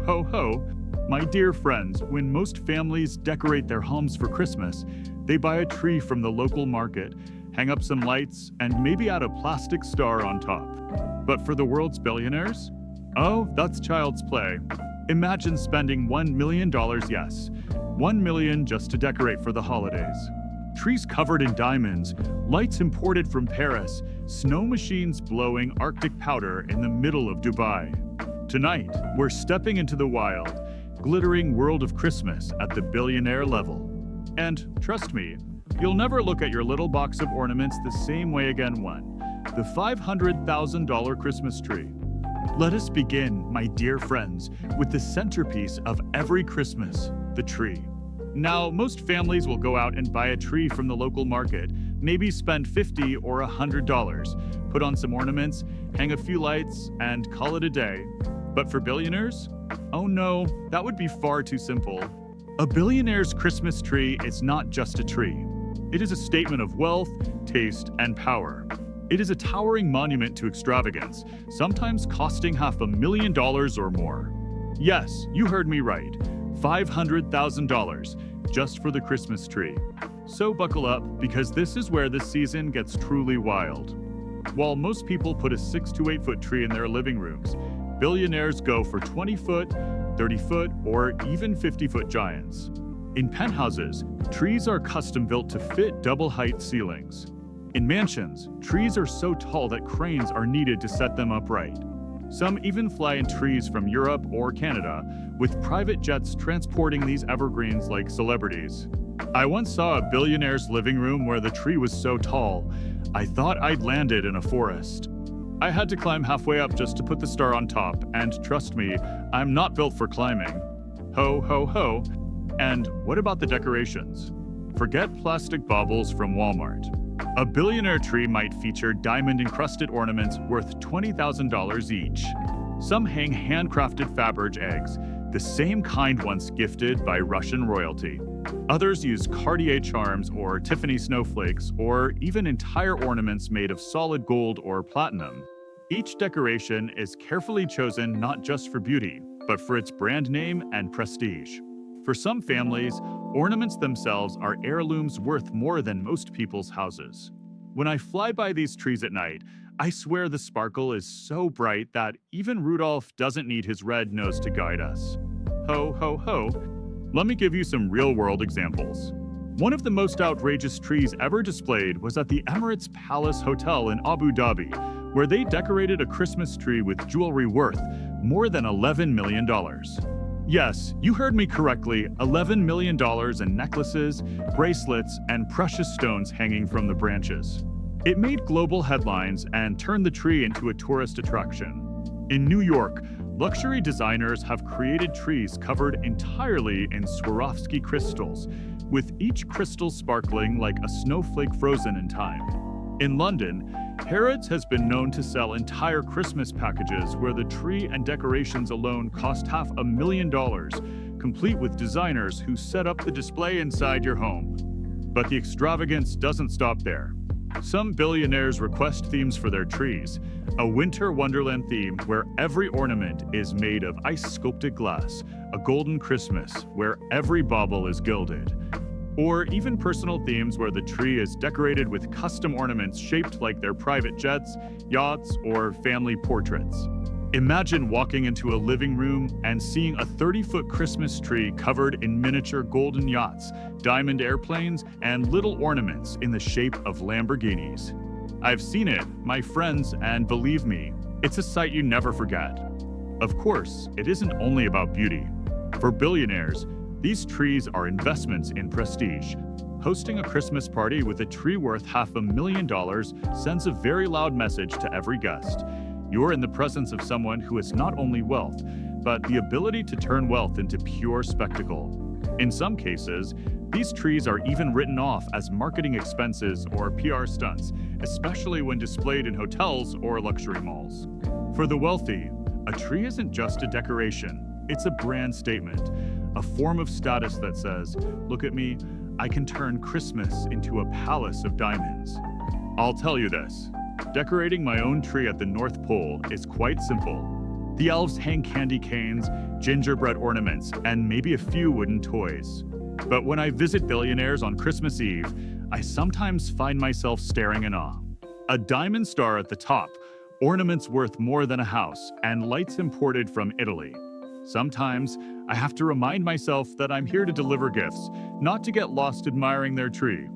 ho ho. My dear friends, when most families decorate their homes for Christmas, they buy a tree from the local market, hang up some lights, and maybe add a plastic star on top. But for the world's billionaires? Oh, that's child's play. Imagine spending $1 million, yes, $1 million just to decorate for the holidays. Trees covered in diamonds, lights imported from Paris, snow machines blowing Arctic powder in the middle of Dubai. Tonight, we're stepping into the wild, glittering world of Christmas at the billionaire level. And trust me, you'll never look at your little box of ornaments the same way again. The $500,000 Christmas tree. Let us begin, my dear friends, with the centerpiece of every Christmas, the tree. Now, most families will go out and buy a tree from the local market, maybe spend $50 or $100, put on some ornaments, hang a few lights, and call it a day. But for billionaires? Oh no, that would be far too simple. A billionaire's Christmas tree is not just a tree. It is a statement of wealth, taste, and power. It is a towering monument to extravagance, sometimes costing $500,000 or more. Yes, you heard me right. $500,000 just for the Christmas tree. So buckle up, because this is where this season gets truly wild. While most people put a 6 to 8 foot tree in their living rooms, billionaires go for 20 foot, 30 foot, or even 50 foot giants. In penthouses, trees are custom built to fit double height ceilings. In mansions, trees are so tall that cranes are needed to set them upright. Some even fly in trees from Europe or Canada, with private jets transporting these evergreens like celebrities. I once saw a billionaire's living room where the tree was so tall, I thought I'd landed in a forest. I had to climb halfway up just to put the star on top, and trust me, I'm not built for climbing. Ho, ho, ho. And what about the decorations? Forget plastic baubles from Walmart. A billionaire tree might feature diamond-encrusted ornaments worth $20,000 each. Some hang handcrafted fabric eggs, the same kind once gifted by Russian royalty. Others use Cartier charms or Tiffany snowflakes, or even entire ornaments made of solid gold or platinum. Each decoration is carefully chosen not just for beauty, but for its brand name and prestige. For some families, ornaments themselves are heirlooms worth more than most people's houses. When I fly by these trees at night, I swear the sparkle is so bright that even Rudolph doesn't need his red nose to guide us. Ho, ho, ho. Let me give you some real-world examples. One of the most outrageous trees ever displayed was at the Emirates Palace Hotel in Abu Dhabi, where they decorated a Christmas tree with jewelry worth more than $11 million. Yes, you heard me correctly, $11 million in necklaces, bracelets, and precious stones hanging from the branches. It made global headlines and turned the tree into a tourist attraction. In New York, luxury designers have created trees covered entirely in Swarovski crystals, with each crystal sparkling like a snowflake frozen in time. In London, Harrods has been known to sell entire Christmas packages where the tree and decorations alone cost $500,000, complete with designers who set up the display inside your home. But the extravagance doesn't stop there. Some billionaires request themes for their trees, a winter wonderland theme where every ornament is made of ice-sculpted glass, a golden Christmas where every bauble is gilded, or even personal themes where the tree is decorated with custom ornaments shaped like their private jets, yachts, or family portraits. Imagine walking into a living room and seeing a 30-foot Christmas tree covered in miniature golden yachts, diamond airplanes, and little ornaments in the shape of Lamborghinis. I've seen it, my friends, and believe me, it's a sight you never forget. Of course, it isn't only about beauty. For billionaires, these trees are investments in prestige. Hosting a Christmas party with a tree worth $500,000 sends a very loud message to every guest. You're in the presence of someone who has not only wealth, but the ability to turn wealth into pure spectacle. In some cases, these trees are even written off as marketing expenses or PR stunts, especially when displayed in hotels or luxury malls. For the wealthy, a tree isn't just a decoration, it's a brand statement, a form of status that says, "Look at me, I can turn Christmas into a palace of diamonds." I'll tell you this, decorating my own tree at the North Pole is quite simple. The elves hang candy canes, gingerbread ornaments, and maybe a few wooden toys. But when I visit Billionaires on Christmas Eve, I sometimes find myself staring in awe. A diamond star at the top, ornaments worth more than a house, and lights imported from Italy. Sometimes I have to remind myself that I'm here to deliver gifts, not to get lost admiring their tree.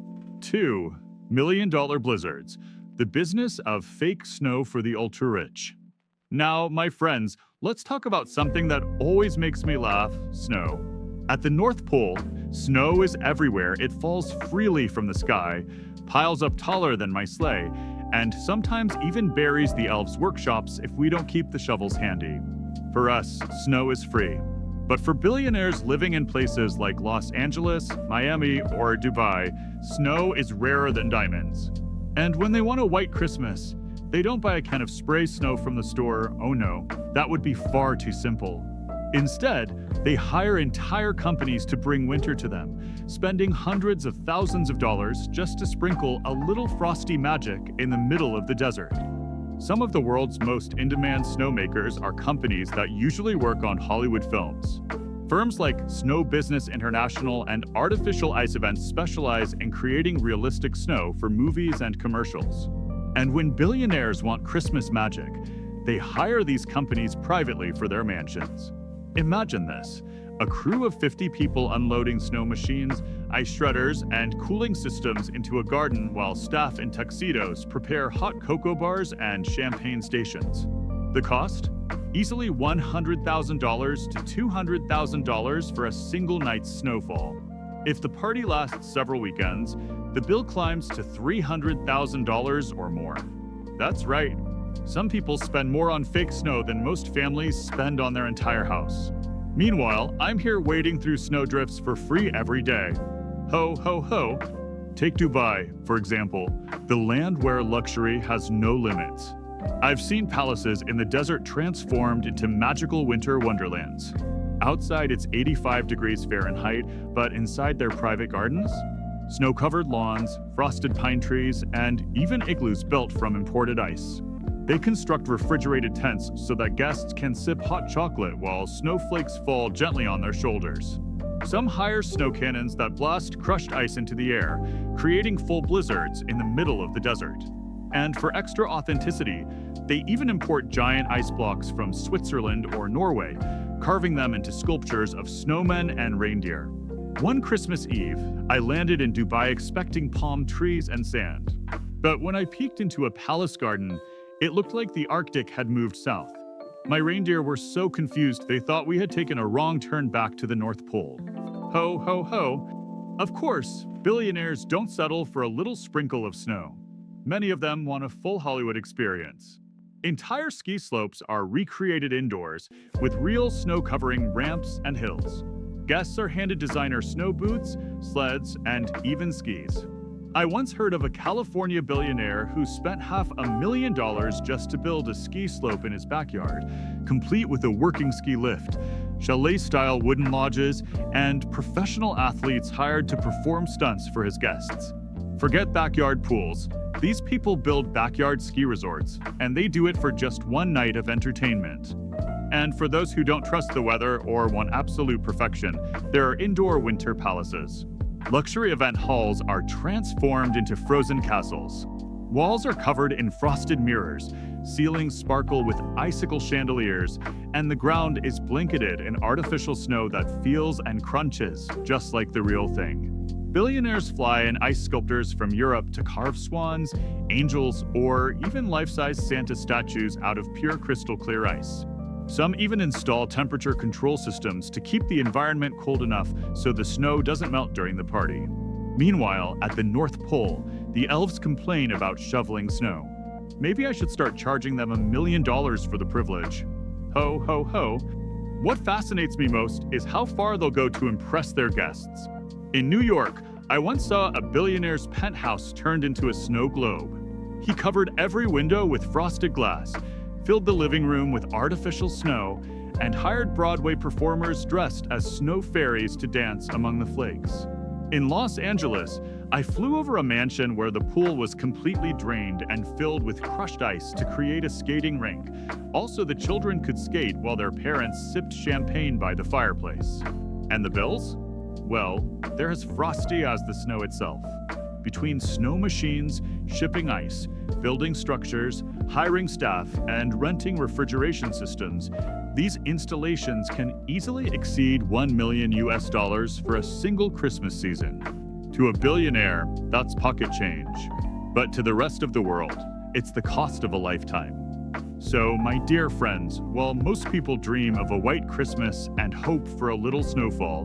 2. $1 million blizzards, the business of fake snow for the ultra-rich. Now, my friends, let's talk about something that always makes me laugh: snow. At the North Pole, snow is everywhere. It falls freely from the sky, piles up taller than my sleigh, and sometimes even buries the elves' workshops if we don't keep the shovels handy. For us, snow is free. But for billionaires living in places like Los Angeles, Miami, or Dubai, snow is rarer than diamonds. And when they want a white Christmas, they don't buy a can of spray snow from the store. Oh no, that would be far too simple. Instead, they hire entire companies to bring winter to them, spending hundreds of thousands of dollars just to sprinkle a little frosty magic in the middle of the desert. Some of the world's most in-demand snowmakers are companies that usually work on Hollywood films. Firms like Snow Business International and Artificial Ice Events specialize in creating realistic snow for movies and commercials. And when billionaires want Christmas magic, they hire these companies privately for their mansions. Imagine this: a crew of 50 people unloading snow machines, ice shredders, and cooling systems into a garden while staff in tuxedos prepare hot cocoa bars and champagne stations. The cost? Easily $100,000 to $200,000 for a single night's snowfall. If the party lasts several weekends, the bill climbs to $300,000 or more. That's right. Some people spend more on fake snow than most families spend on their entire house. Meanwhile, I'm here wading through snowdrifts for free every day. Ho, ho, ho. Take Dubai, for example, the land where luxury has no limits. I've seen palaces in the desert transformed into magical winter wonderlands. Outside, it's 85 degrees Fahrenheit, but inside their private gardens, snow-covered lawns, frosted pine trees, and even igloos built from imported ice. They construct refrigerated tents so that guests can sip hot chocolate while snowflakes fall gently on their shoulders. Some hire snow cannons that blast crushed ice into the air, creating full blizzards in the middle of the desert. And for extra authenticity, they even import giant ice blocks from Switzerland or Norway, carving them into sculptures of snowmen and reindeer. One Christmas Eve, I landed in Dubai expecting palm trees and sand. But when I peeked into a palace garden, it looked like the Arctic had moved south. My reindeer were so confused they thought we had taken a wrong turn back to the North Pole. Ho, ho, ho. Of course, billionaires don't settle for a little sprinkle of snow. Many of them want a full Hollywood experience. Entire ski slopes are recreated indoors with real snow covering ramps and hills. Guests are handed designer snow boots, sleds, and even skis. I once heard of a California billionaire who spent $500,000 just to build a ski slope in his backyard, complete with a working ski lift, chalet-style wooden lodges, and professional athletes hired to perform stunts for his guests. Forget backyard pools. These people build backyard ski resorts, and they do it for just one night of entertainment. And for those who don't trust the weather or want absolute perfection, there are indoor winter palaces. Luxury event halls are transformed into frozen castles. Walls are covered in frosted mirrors, ceilings sparkle with icicle chandeliers, and the ground is blanketed in artificial snow that feels and crunches just like the real thing. Billionaires fly in ice sculptors from Europe to carve swans, angels, or even life-size Santa statues out of pure crystal clear ice. Some even install temperature control systems to keep the environment cold enough so the snow doesn't melt during the party. Meanwhile, at the North Pole, the elves complain about shoveling snow. Maybe I should start charging them $1 million for the privilege. Ho, ho, ho. What fascinates me most is how far they'll go to impress their guests. In New York, I once saw a billionaire's penthouse turned into a snow globe. He covered every window with frosted glass, filled the living room with artificial snow, and hired Broadway performers dressed as snow fairies to dance among the flakes. In Los Angeles, I flew over a mansion where the pool was completely drained and filled with crushed ice to create a skating rink. Also, the children could skate while their parents sipped champagne by the fireplace. And the bills? Well, they're as frosty as the snow itself. Between snow machines, shipping ice, building structures, hiring staff, and renting refrigeration systems, these installations can easily exceed $1 million for a single Christmas season. To a billionaire, that's pocket change. But to the rest of the world, it's the cost of a lifetime. So, my dear friends, while most people dream of a white Christmas and hope for a little snowfall,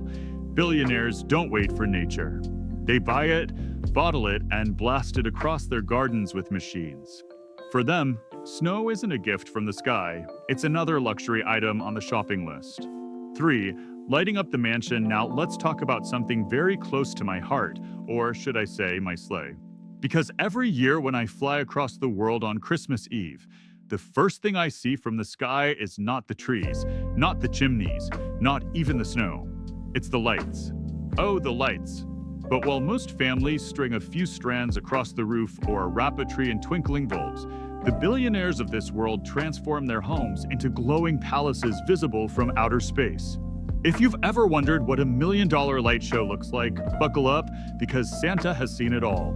billionaires don't wait for nature. They buy it, bottle it, and blast it across their gardens with machines. For them, snow isn't a gift from the sky, it's another luxury item on the shopping list. 3. Lighting up the mansion. Now let's talk about something very close to my heart, or should I say my sleigh. Because every year when I fly across the world on Christmas Eve, the first thing I see from the sky is not the trees, not the chimneys, not even the snow. It's the lights. Oh, the lights. But while most families string a few strands across the roof or wrap a tree in twinkling bulbs, the billionaires of this world transform their homes into glowing palaces visible from outer space. If you've ever wondered what $1 million light show looks like, buckle up, because Santa has seen it all.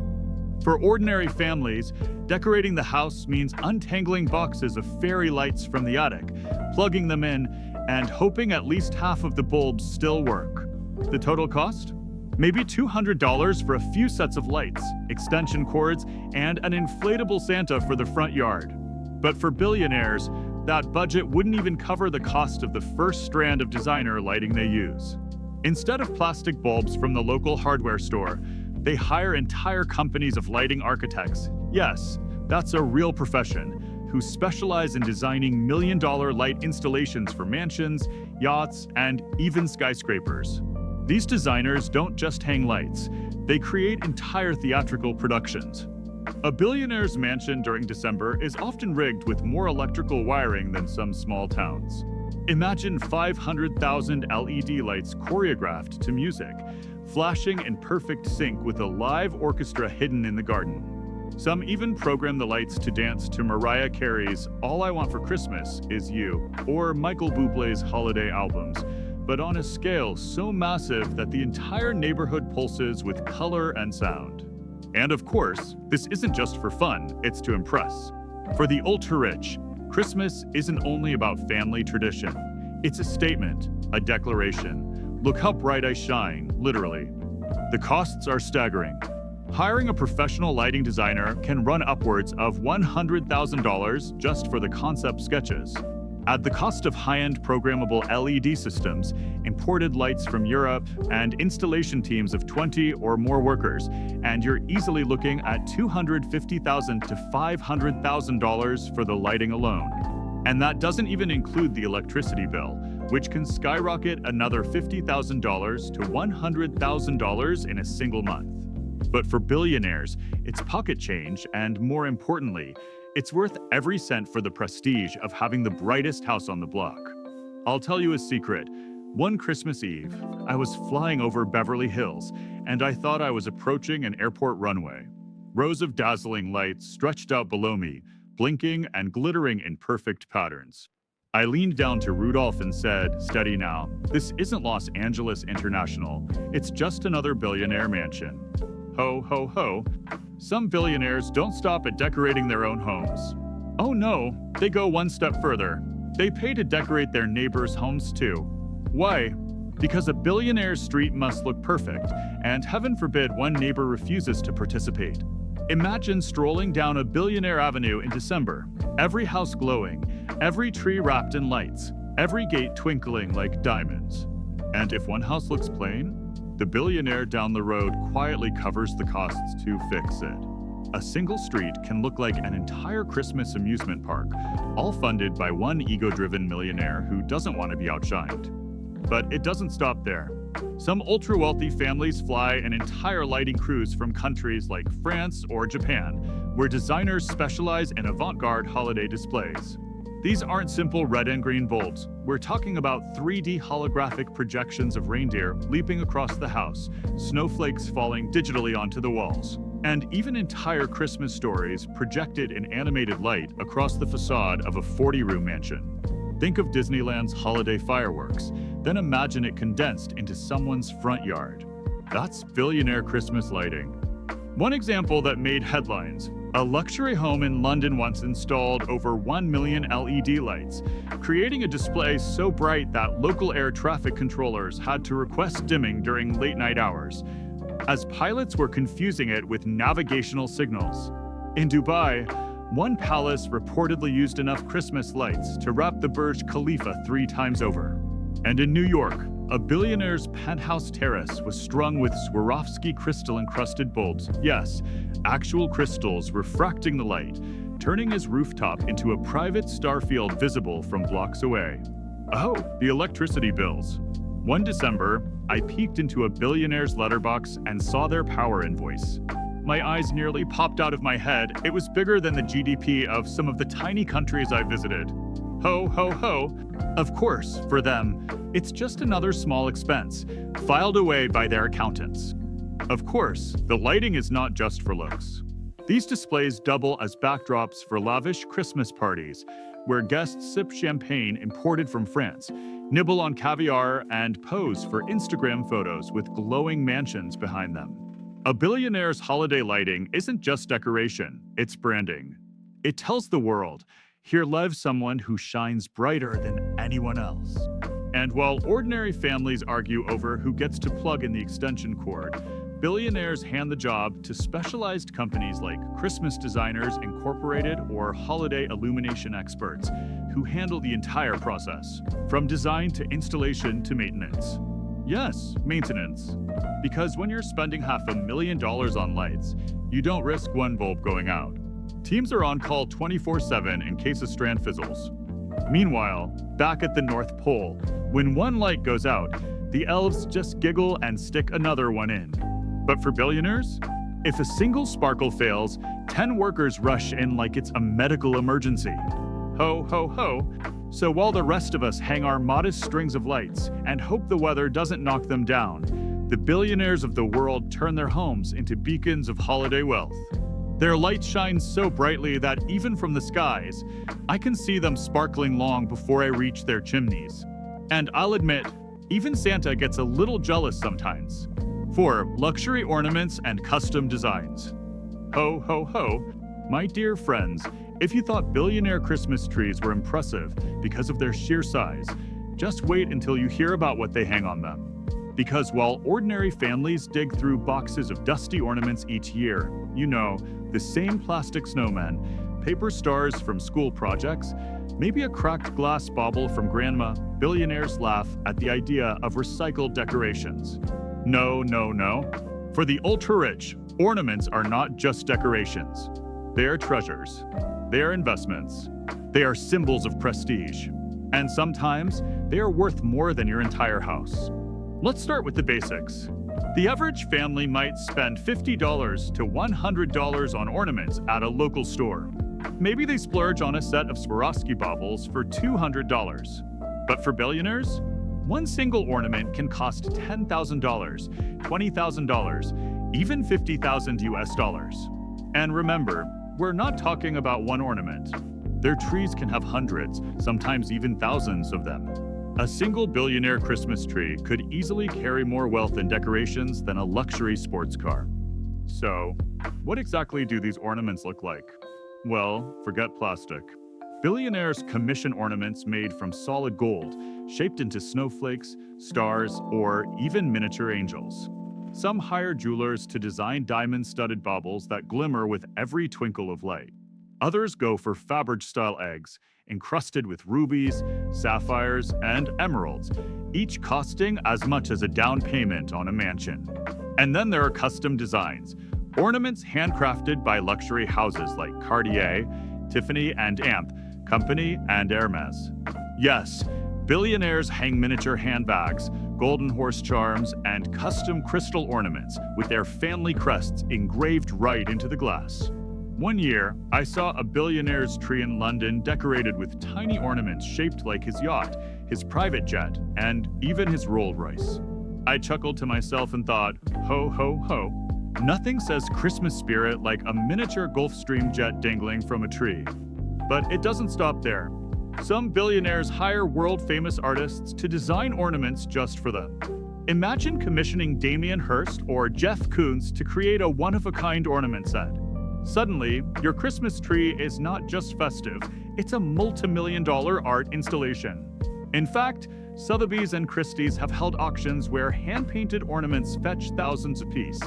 For ordinary families, decorating the house means untangling boxes of fairy lights from the attic, plugging them in, and hoping at least half of the bulbs still work. The total cost? Maybe $200 for a few sets of lights, extension cords, and an inflatable Santa for the front yard. But for billionaires, that budget wouldn't even cover the cost of the first strand of designer lighting they use. Instead of plastic bulbs from the local hardware store, they hire entire companies of lighting architects. Yes, that's a real profession, who specialize in designing million-dollar light installations for mansions, yachts, and even skyscrapers. These designers don't just hang lights, they create entire theatrical productions. A billionaire's mansion during December is often rigged with more electrical wiring than some small towns. Imagine 500,000 LED lights choreographed to music, flashing in perfect sync with a live orchestra hidden in the garden. Some even program the lights to dance to Mariah Carey's "All I Want for Christmas Is You" or Michael Bublé's holiday albums, but on a scale so massive that the entire neighborhood pulses with color and sound. And of course, this isn't just for fun, it's to impress. For the ultra-rich, Christmas isn't only about family tradition. It's a statement, a declaration. Look how bright I shine, literally. The costs are staggering. Hiring a professional lighting designer can run upwards of $100,000 just for the concept sketches. Add the cost of high-end programmable LED systems, imported lights from Europe, and installation teams of 20 or more workers, and you're easily looking at $250,000 to $500,000 for the lighting alone. And that doesn't even include the electricity bill, which can skyrocket another $50,000 to $100,000 in a single month. But for billionaires, it's pocket change, and more importantly, it's worth every cent for the prestige of having the brightest house on the block. I'll tell you a secret. One Christmas Eve, I was flying over Beverly Hills, and I thought I was approaching an airport runway. Rows of dazzling lights stretched out below me, blinking and glittering in perfect patterns. I leaned down to Rudolph and said, "Steady now, this isn't Los Angeles International. It's just another billionaire mansion." Ho, ho, ho. Some billionaires don't stop at decorating their own homes. Oh no, they go one step further. They pay to decorate their neighbors' homes too. Why? Because a billionaire's street must look perfect, and heaven forbid one neighbor refuses to participate. Imagine strolling down a billionaire avenue in December, every house glowing, every tree wrapped in lights, every gate twinkling like diamonds. And if one house looks plain, the billionaire down the road quietly covers the costs to fix it. A single street can look like an entire Christmas amusement park, all funded by one ego-driven millionaire who doesn't want to be outshined. But it doesn't stop there. Some ultra-wealthy families fly an entire lighting cruise from countries like France or Japan, where designers specialize in avant-garde holiday displays. These aren't simple red and green bulbs. We're talking about 3D holographic projections of reindeer leaping across the house, snowflakes falling digitally onto the walls, and even entire Christmas stories projected in animated light across the facade of a 40-room mansion. Think of Disneyland's holiday fireworks, then imagine it condensed into someone's front yard. That's billionaire Christmas lighting. One example that made headlines: a luxury home in London once installed over 1 million LED lights, creating a display so bright that local air traffic controllers had to request dimming during late-night hours, as pilots were confusing it with navigational signals. In Dubai, one palace reportedly used enough Christmas lights to wrap the Burj Khalifa 3 times over. And in New York, a billionaire's penthouse terrace was strung with Swarovski crystal-encrusted bulbs. Yes, actual crystals refracting the light, turning his rooftop into a private star field visible from blocks away. Oh, the electricity bills. One December, I peeked into a billionaire's letterbox and saw their power invoice. My eyes nearly popped out of my head. It was bigger than the GDP of some of the tiny countries I visited. Ho, ho, ho. Of course, for them, it's just another small expense, filed away by their accountants. Of course, the lighting is not just for looks. These displays double as backdrops for lavish Christmas parties, where guests sip champagne imported from France, nibble on caviar, and pose for Instagram photos with glowing mansions behind them. A billionaire's holiday lighting isn't just decoration, it's branding. It tells the world, here lives someone who shines brighter than anyone else. And while ordinary families argue over who gets to plug in the extension cord, billionaires hand the job to specialized companies like Christmas Designers Incorporated or holiday illumination experts, who handle the entire process, from design to installation to maintenance. Yes, maintenance. Because when you're spending $500,000 on lights, you don't risk one bulb going out. Teams are on call 24/7 in case a strand fizzles. Meanwhile, back at the North Pole, when one light goes out, the elves just giggle and stick another one in. But for billionaires, if a single sparkle fails, 10 workers rush in like it's a medical emergency. Ho, ho, ho. So while the rest of us hang our modest strings of lights and hope the weather doesn't knock them down, the billionaires of the world turn their homes into beacons of holiday wealth. Their light shines so brightly that even from the skies, I can see them sparkling long before I reach their chimneys. And I'll admit, even Santa gets a little jealous sometimes. For luxury ornaments and custom designs. Ho, ho, ho. My dear friends, if you thought billionaire Christmas trees were impressive because of their sheer size, just wait until you hear about what they hang on them. Because while ordinary families dig through boxes of dusty ornaments each year, you know, the same plastic snowmen, paper stars from school projects, maybe a cracked glass bauble from grandma, billionaires laugh at the idea of recycled decorations. No, no, no. For the ultra-rich, ornaments are not just decorations. They are treasures. They are investments. They are symbols of prestige. And sometimes, they are worth more than your entire house. Let's start with the basics. The average family might spend $50 to $100 on ornaments at a local store. Maybe they splurge on a set of Swarovski baubles for $200. But for billionaires, one single ornament can cost $10,000, $20,000, even $50,000 US. And remember, we're not talking about one ornament. Their trees can have hundreds, sometimes even thousands of them. A single billionaire Christmas tree could easily carry more wealth and decorations than a luxury sports car. So, what exactly do these ornaments look like? Well, forget plastic. Billionaires commission ornaments made from solid gold, shaped into snowflakes, stars, or even miniature angels. Some hire jewelers to design diamond-studded baubles that glimmer with every twinkle of light. Others go for Faberge-style eggs, encrusted with rubies, sapphires, and emeralds, each costing as much as a down payment on a mansion. And then there are custom designs, ornaments handcrafted by luxury houses like Cartier, Tiffany and Amp, Company, and Hermes. Yes, billionaires hang miniature handbags, golden horse charms, and custom crystal ornaments with their family crests engraved right into the glass. One year, I saw a billionaire's tree in London decorated with tiny ornaments shaped like his yacht, his private jet, and even his Rolls Royce. I chuckled to myself and thought, ho ho ho. Nothing says Christmas spirit like a miniature Gulfstream jet dangling from a tree. But it doesn't stop there. Some billionaires hire world-famous artists to design ornaments just for them. Imagine commissioning Damien Hirst or Jeff Koons to create a one-of-a-kind ornament set. Suddenly, your Christmas tree is not just festive, it's a multi-million-dollar art installation. In fact, Sotheby's and Christie's have held auctions where hand-painted ornaments fetch thousands apiece,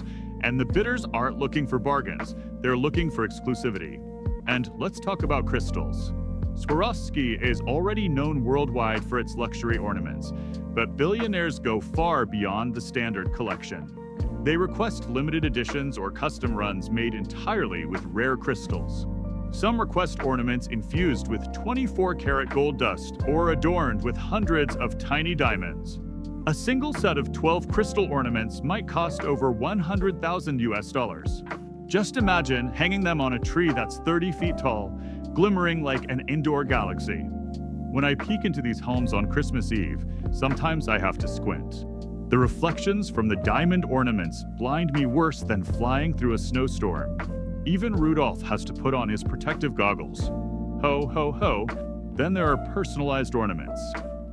and the bidders aren't looking for bargains, they're looking for exclusivity. And let's talk about crystals. Swarovski is already known worldwide for its luxury ornaments, but billionaires go far beyond the standard collection. They request limited editions or custom runs made entirely with rare crystals. Some request ornaments infused with 24-karat gold dust or adorned with hundreds of tiny diamonds. A single set of 12 crystal ornaments might cost over $100,000. Just imagine hanging them on a tree that's 30 feet tall, glimmering like an indoor galaxy. When I peek into these homes on Christmas Eve, sometimes I have to squint. The reflections from the diamond ornaments blind me worse than flying through a snowstorm. Even Rudolph has to put on his protective goggles. Ho, ho, ho. Then there are personalized ornaments.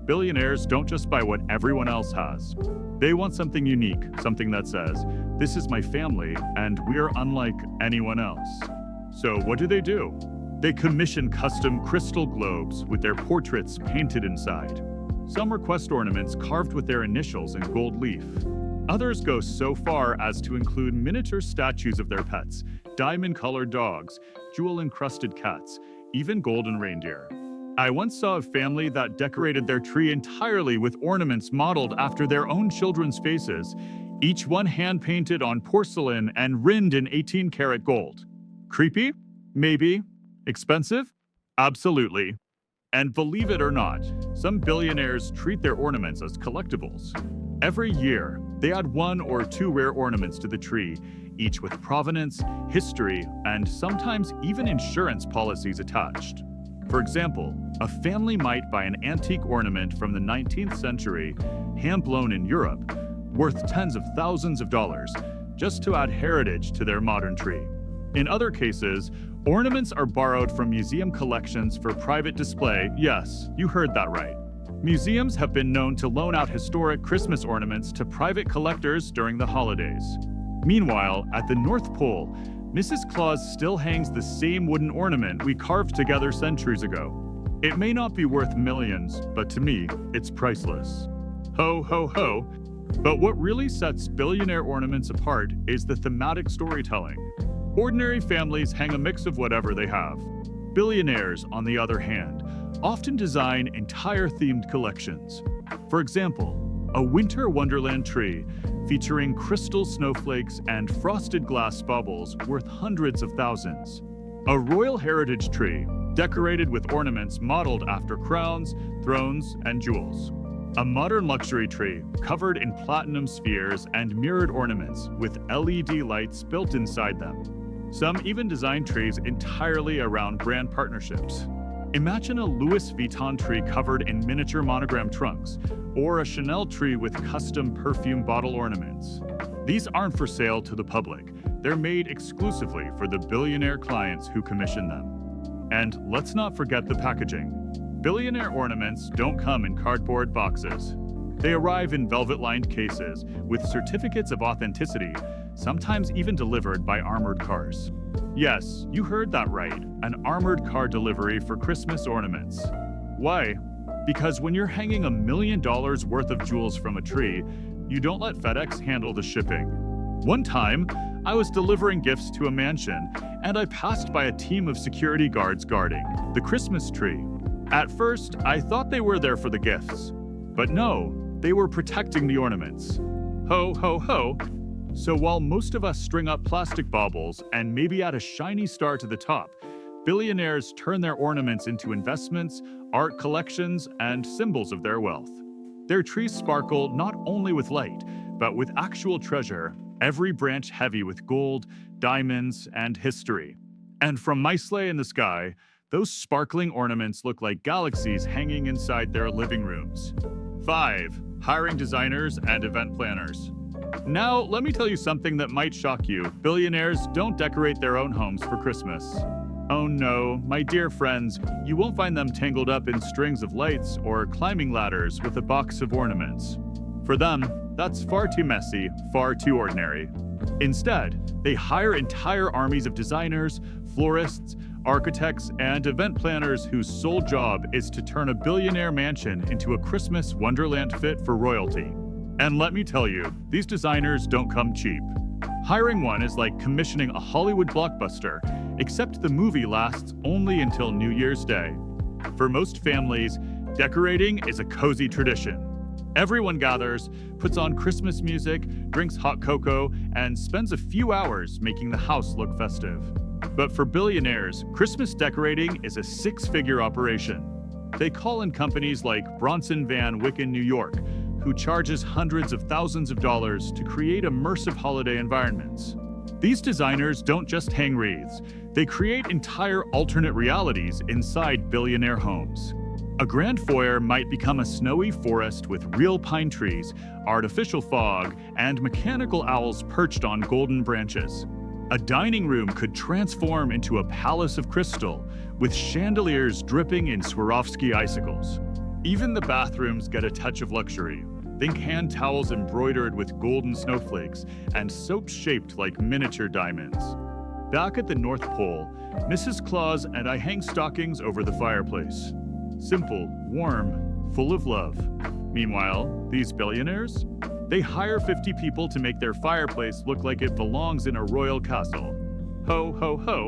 Billionaires don't just buy what everyone else has. They want something unique, something that says, "This is my family, and we're unlike anyone else." So what do? They commission custom crystal globes with their portraits painted inside. Some request ornaments carved with their initials in gold leaf. Others go so far as to include miniature statues of their pets, diamond-colored dogs, jewel-encrusted cats, even golden reindeer. I once saw a family that decorated their tree entirely with ornaments modeled after their own children's faces, each one hand-painted on porcelain and rimmed in 18-karat gold. Creepy? Maybe. Expensive? Absolutely. And believe it or not, some billionaires treat their ornaments as collectibles. Every year, they add one or two rare ornaments to the tree, each with provenance, history, and sometimes even insurance policies attached. For example, a family might buy an antique ornament from the 19th century, hand-blown in Europe, worth tens of thousands of dollars, just to add heritage to their modern tree. In other cases, ornaments are borrowed from museum collections for private display. Yes, you heard that right. Museums have been known to loan out historic Christmas ornaments to private collectors during the holidays. Meanwhile, at the North Pole, Mrs. Claus still hangs the same wooden ornament we carved together centuries ago. It may not be worth millions, but to me, it's priceless. Ho, ho, ho. But what really sets billionaire ornaments apart is the thematic storytelling. Ordinary families hang a mix of whatever they have. Billionaires, on the other hand, often design entire themed collections. For example, a winter wonderland tree featuring crystal snowflakes and frosted glass baubles worth hundreds of thousands. A royal heritage tree decorated with ornaments modeled after crowns, thrones, and jewels. A modern luxury tree covered in platinum spheres and mirrored ornaments with LED lights built inside them. Some even design trees entirely around brand partnerships. Imagine a Louis Vuitton tree covered in miniature monogram trunks, or a Chanel tree with custom perfume bottle ornaments. These aren't for sale to the public. They're made exclusively for the billionaire clients who commission them. And let's not forget the packaging. Billionaire ornaments don't come in cardboard boxes. They arrive in velvet-lined cases with certificates of authenticity, sometimes even delivered by armored cars. Yes, you heard that right, an armored car delivery for Christmas ornaments. Why? Because when you're hanging $1 million worth of jewels from a tree, you don't let FedEx handle the shipping. One time, I was delivering gifts to a mansion, and I passed by a team of security guards guarding the Christmas tree. At first, I thought they were there for the gifts. But no, they were protecting the ornaments. Ho, ho, ho. So while most of us string up plastic baubles and maybe add a shiny star to the top, billionaires turn their ornaments into investments, art collections, and symbols of their wealth. Their trees sparkle not only with light, but with actual treasure, every branch heavy with gold, diamonds, and history. And from my sleigh in the sky, those sparkling ornaments look like galaxies hanging inside their living rooms. 5. Hiring designers and event planners. Now, let me tell you something that might shock you. Billionaires don't decorate their own homes for Christmas. Oh no, my dear friends, you won't find them tangled up in strings of lights or climbing ladders with a box of ornaments. For them, that's far too messy, far too ordinary. Instead, they hire entire armies of designers, florists, architects, and event planners whose sole job is to turn a billionaire mansion into a Christmas wonderland fit for royalty. And let me tell you, these designers don't come cheap. Hiring one is like commissioning a Hollywood blockbuster, except the movie lasts only until New Year's Day. For most families, decorating is a cozy tradition. Everyone gathers, puts on Christmas music, drinks hot cocoa, and spends a few hours making the house look festive. But for billionaires, Christmas decorating is a six-figure operation. They call in companies like Bronson Van Wyck in New York, who charges hundreds of thousands of dollars to create immersive holiday environments. These designers don't just hang wreaths, they create entire alternate realities inside billionaire homes. A grand foyer might become a snowy forest with real pine trees, artificial fog, and mechanical owls perched on golden branches. A dining room could transform into a palace of crystal, with chandeliers dripping in Swarovski icicles. Even the bathrooms get a touch of luxury. Think hand towels embroidered with golden snowflakes and soaps shaped like miniature diamonds. Back at the North Pole, Mrs. Claus and I hang stockings over the fireplace. Simple, warm, full of love. Meanwhile, these billionaires? They hire 50 people to make their fireplace look like it belongs in a royal castle. Ho, ho, ho.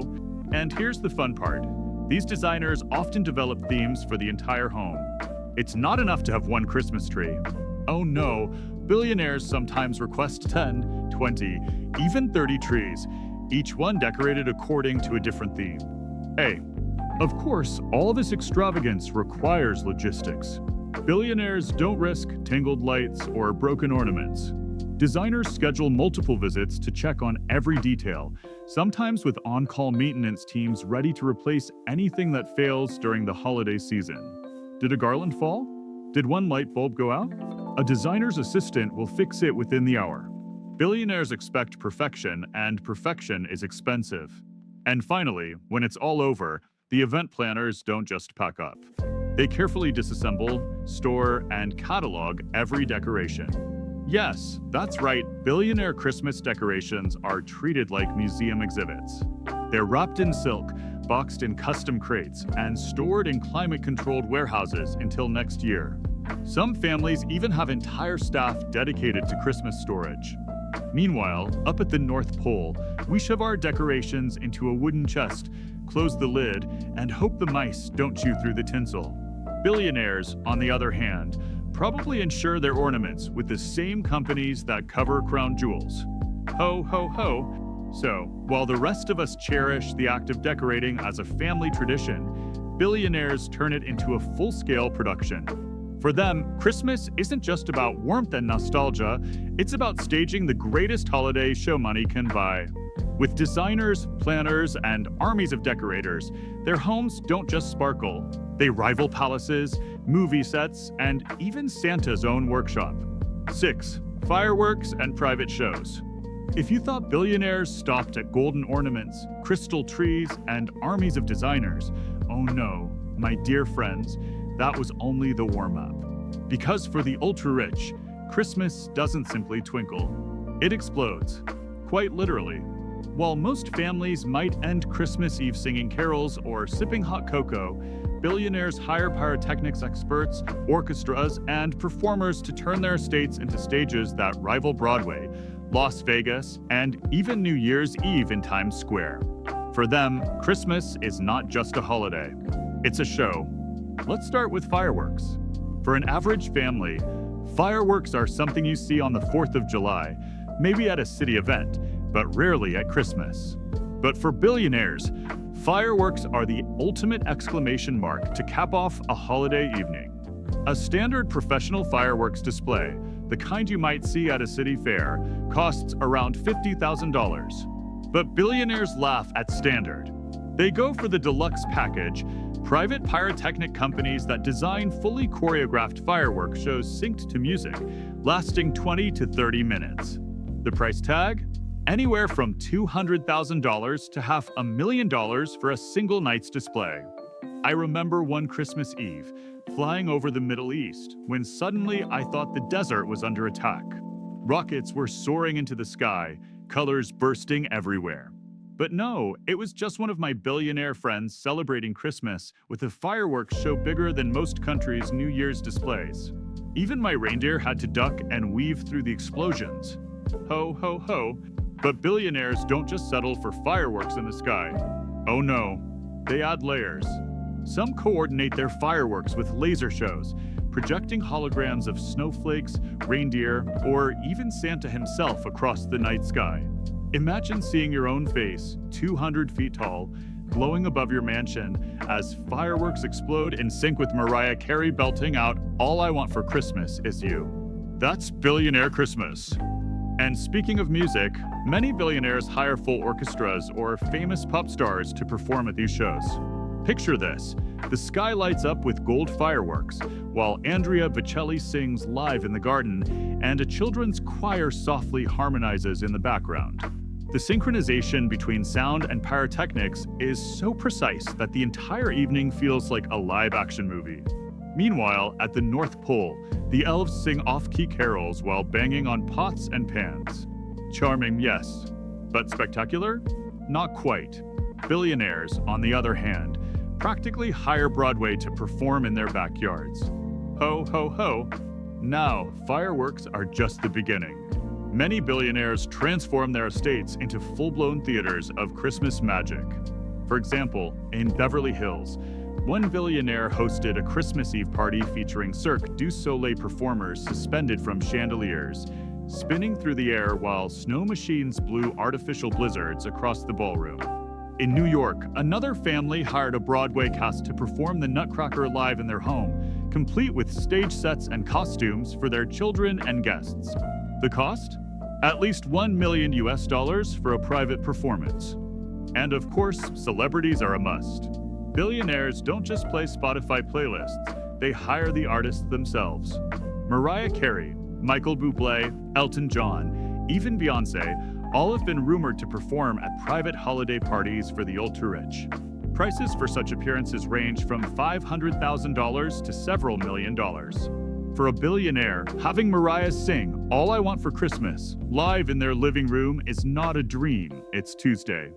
And here's the fun part. These designers often develop themes for the entire home. It's not enough to have one Christmas tree. Oh no, billionaires sometimes request 10, 20, even 30 trees, each one decorated according to a different theme. Of course, all this extravagance requires logistics. Billionaires don't risk tangled lights or broken ornaments. Designers schedule multiple visits to check on every detail, sometimes with on-call maintenance teams ready to replace anything that fails during the holiday season. Did a garland fall? Did one light bulb go out? A designer's assistant will fix it within the hour. Billionaires expect perfection, and perfection is expensive. And finally, when it's all over, the event planners don't just pack up. They carefully disassemble, store, and catalog every decoration. Yes, that's right, billionaire Christmas decorations are treated like museum exhibits. They're wrapped in silk, boxed in custom crates, and stored in climate-controlled warehouses until next year. Some families even have entire staff dedicated to Christmas storage. Meanwhile, up at the North Pole, we shove our decorations into a wooden chest, close the lid, and hope the mice don't chew through the tinsel. Billionaires, on the other hand, probably insure their ornaments with the same companies that cover crown jewels. Ho, ho, ho. So, while the rest of us cherish the act of decorating as a family tradition, billionaires turn it into a full-scale production. For them, Christmas isn't just about warmth and nostalgia, it's about staging the greatest holiday show money can buy. With designers, planners, and armies of decorators, their homes don't just sparkle. They rival palaces, movie sets, and even Santa's own workshop. 6. Fireworks and private shows. If you thought billionaires stopped at golden ornaments, crystal trees, and armies of designers, oh no, my dear friends, that was only the warm-up. Because for the ultra-rich, Christmas doesn't simply twinkle. It explodes, quite literally. While most families might end Christmas Eve singing carols or sipping hot cocoa, billionaires hire pyrotechnics experts, orchestras, and performers to turn their estates into stages that rival Broadway, Las Vegas, and even New Year's Eve in Times Square. For them, Christmas is not just a holiday. It's a show. Let's start with fireworks. For an average family, fireworks are something you see on the 4th of July, maybe at a city event, but rarely at Christmas. But for billionaires, fireworks are the ultimate exclamation mark to cap off a holiday evening. A standard professional fireworks display, the kind you might see at a city fair, costs around $50,000. But billionaires laugh at standard. They go for the deluxe package, private pyrotechnic companies that design fully choreographed fireworks shows synced to music, lasting 20 to 30 minutes. The price tag? Anywhere from $200,000 to $500,000 for a single night's display. I remember one Christmas Eve, flying over the Middle East, when suddenly I thought the desert was under attack. Rockets were soaring into the sky, colors bursting everywhere. But no, it was just one of my billionaire friends celebrating Christmas with a fireworks show bigger than most countries' New Year's displays. Even my reindeer had to duck and weave through the explosions. Ho, ho, ho. But billionaires don't just settle for fireworks in the sky. Oh no, they add layers. Some coordinate their fireworks with laser shows, projecting holograms of snowflakes, reindeer, or even Santa himself across the night sky. Imagine seeing your own face, 200 feet tall, glowing above your mansion as fireworks explode in sync with Mariah Carey belting out "All I Want for Christmas Is You." That's Billionaire Christmas. And speaking of music, many billionaires hire full orchestras or famous pop stars to perform at these shows. Picture this. The sky lights up with gold fireworks, while Andrea Bocelli sings live in the garden, and a children's choir softly harmonizes in the background. The synchronization between sound and pyrotechnics is so precise that the entire evening feels like a live-action movie. Meanwhile, at the North Pole, the elves sing off-key carols while banging on pots and pans. Charming, yes. But spectacular? Not quite. Billionaires, on the other hand, practically hire Broadway to perform in their backyards. Ho, ho, ho. Now, fireworks are just the beginning. Many billionaires transform their estates into full-blown theaters of Christmas magic. For example, in Beverly Hills, one billionaire hosted a Christmas Eve party featuring Cirque du Soleil performers suspended from chandeliers, spinning through the air while snow machines blew artificial blizzards across the ballroom. In New York, another family hired a Broadway cast to perform the Nutcracker live in their home, complete with stage sets and costumes for their children and guests. The cost? At least $1 million for a private performance. And of course, celebrities are a must. Billionaires don't just play Spotify playlists, they hire the artists themselves. Mariah Carey, Michael Bublé, Elton John, even Beyoncé, all have been rumored to perform at private holiday parties for the ultra-rich. Prices for such appearances range from $500,000 to several $1 million. For a billionaire, having Mariah sing "All I Want for Christmas" live in their living room is not a dream, it's Tuesday.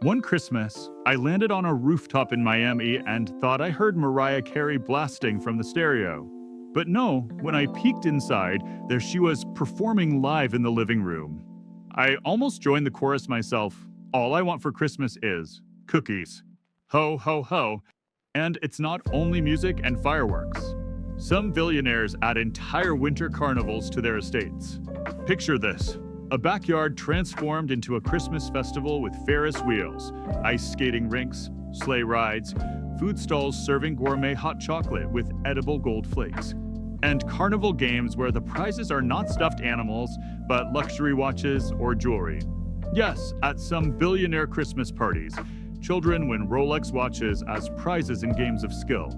One Christmas, I landed on a rooftop in Miami and thought I heard Mariah Carey blasting from the stereo. But no, when I peeked inside, there she was performing live in the living room. I almost joined the chorus myself. All I want for Christmas is cookies. Ho, ho, ho. And it's not only music and fireworks. Some billionaires add entire winter carnivals to their estates. Picture this. A backyard transformed into a Christmas festival with Ferris wheels, ice skating rinks, sleigh rides, food stalls serving gourmet hot chocolate with edible gold flakes, and carnival games where the prizes are not stuffed animals, but luxury watches or jewelry. Yes, at some billionaire Christmas parties, children win Rolex watches as prizes in games of skill.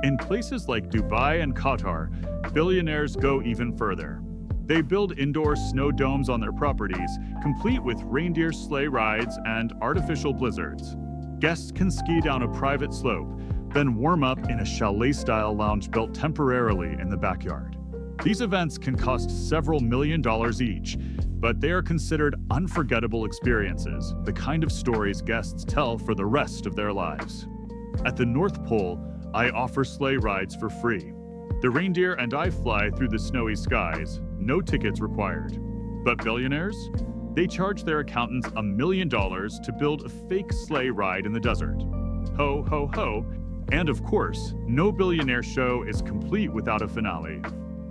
In places like Dubai and Qatar, billionaires go even further. They build indoor snow domes on their properties, complete with reindeer sleigh rides and artificial blizzards. Guests can ski down a private slope, then warm up in a chalet-style lounge built temporarily in the backyard. These events can cost several $1 million each, but they are considered unforgettable experiences, the kind of stories guests tell for the rest of their lives. At the North Pole, I offer sleigh rides for free. The reindeer and I fly through the snowy skies, no tickets required. But billionaires? They charge their accountants $1 million to build a fake sleigh ride in the desert. Ho, ho, ho. And of course, no billionaire show is complete without a finale.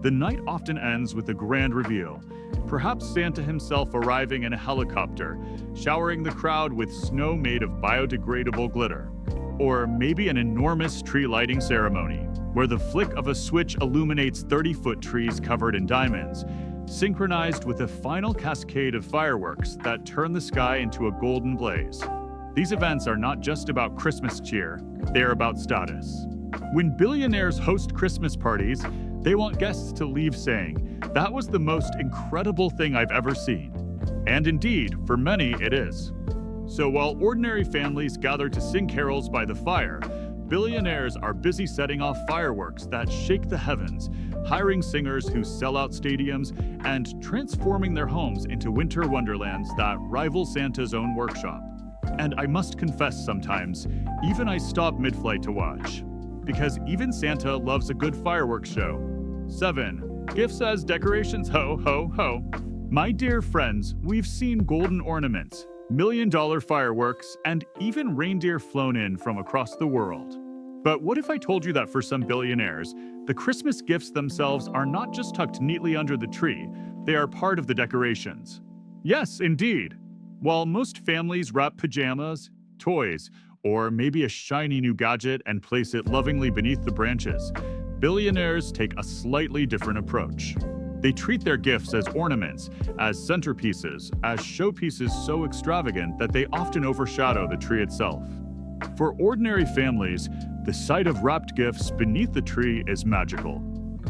The night often ends with a grand reveal. Perhaps Santa himself arriving in a helicopter, showering the crowd with snow made of biodegradable glitter. Or maybe an enormous tree lighting ceremony, where the flick of a switch illuminates 30-foot trees covered in diamonds, synchronized with a final cascade of fireworks that turn the sky into a golden blaze. These events are not just about Christmas cheer, they are about status. When billionaires host Christmas parties, they want guests to leave saying, "That was the most incredible thing I've ever seen." And indeed, for many, it is. So while ordinary families gather to sing carols by the fire, billionaires are busy setting off fireworks that shake the heavens, hiring singers who sell out stadiums, and transforming their homes into winter wonderlands that rival Santa's own workshop. And I must confess sometimes, even I stop mid-flight to watch. Because even Santa loves a good fireworks show. 7. Gifts as decorations, ho, ho, ho. My dear friends, we've seen golden ornaments, million-dollar fireworks, and even reindeer flown in from across the world. But what if I told you that for some billionaires, the Christmas gifts themselves are not just tucked neatly under the tree, they are part of the decorations? Yes, indeed. While most families wrap pajamas, toys, or maybe a shiny new gadget and place it lovingly beneath the branches, billionaires take a slightly different approach. They treat their gifts as ornaments, as centerpieces, as showpieces so extravagant that they often overshadow the tree itself. For ordinary families, the sight of wrapped gifts beneath the tree is magical.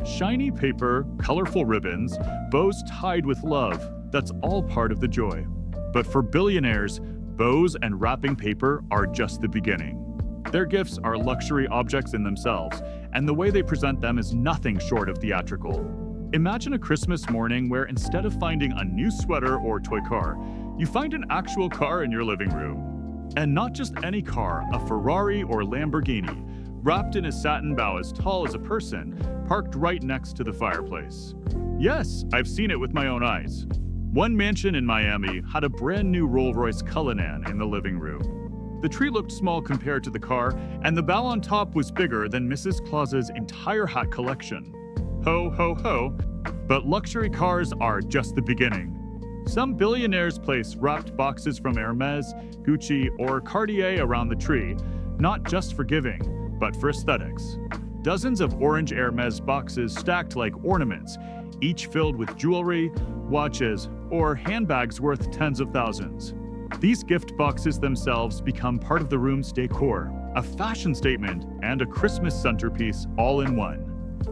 Shiny paper, colorful ribbons, bows tied with love, that's all part of the joy. But for billionaires, bows and wrapping paper are just the beginning. Their gifts are luxury objects in themselves, and the way they present them is nothing short of theatrical. Imagine a Christmas morning where instead of finding a new sweater or toy car, you find an actual car in your living room. And not just any car, a Ferrari or Lamborghini, wrapped in a satin bow as tall as a person, parked right next to the fireplace. Yes, I've seen it with my own eyes. One mansion in Miami had a brand new Rolls-Royce Cullinan in the living room. The tree looked small compared to the car, and the bow on top was bigger than Mrs. Claus's entire hat collection. Ho, ho, ho. But luxury cars are just the beginning. Some billionaires place wrapped boxes from Hermes, Gucci, or Cartier around the tree, not just for giving, but for aesthetics. Dozens of orange Hermes boxes stacked like ornaments, each filled with jewelry, watches, or handbags worth tens of thousands. These gift boxes themselves become part of the room's decor, a fashion statement, and a Christmas centerpiece all in one.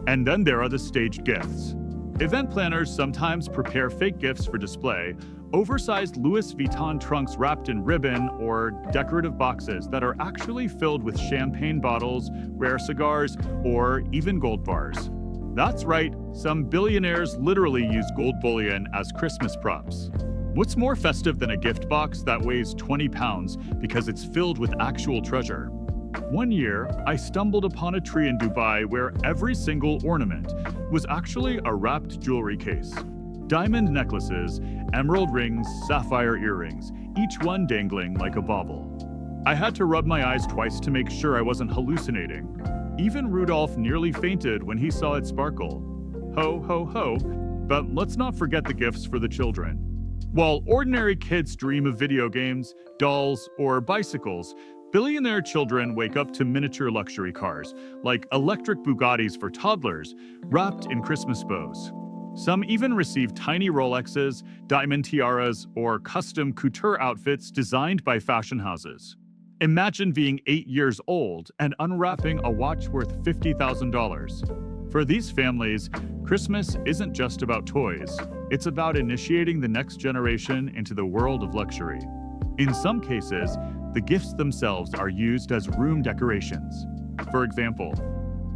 And then there are the staged gifts. Event planners sometimes prepare fake gifts for display, oversized Louis Vuitton trunks wrapped in ribbon or decorative boxes that are actually filled with champagne bottles, rare cigars, or even gold bars. That's right, some billionaires literally use gold bullion as Christmas props. What's more festive than a gift box that weighs 20 pounds because it's filled with actual treasure? One year, I stumbled upon a tree in Dubai where every single ornament was actually a wrapped jewelry case. Diamond necklaces, emerald rings, sapphire earrings, each one dangling like a bauble. I had to rub my eyes twice to make sure I wasn't hallucinating. Even Rudolph nearly fainted when he saw it sparkle. Ho, ho, ho. But let's not forget the gifts for the children. While ordinary kids dream of video games, dolls, or bicycles, billionaire children wake up to miniature luxury cars, like electric Bugattis for toddlers, wrapped in Christmas bows. Some even receive tiny Rolexes, diamond tiaras, or custom couture outfits designed by fashion houses. Imagine being 8 years old and unwrapping a watch worth $50,000. For these families, Christmas isn't just about toys. It's about initiating the next generation into the world of luxury. In some cases, the gifts themselves are used as room decorations. For example,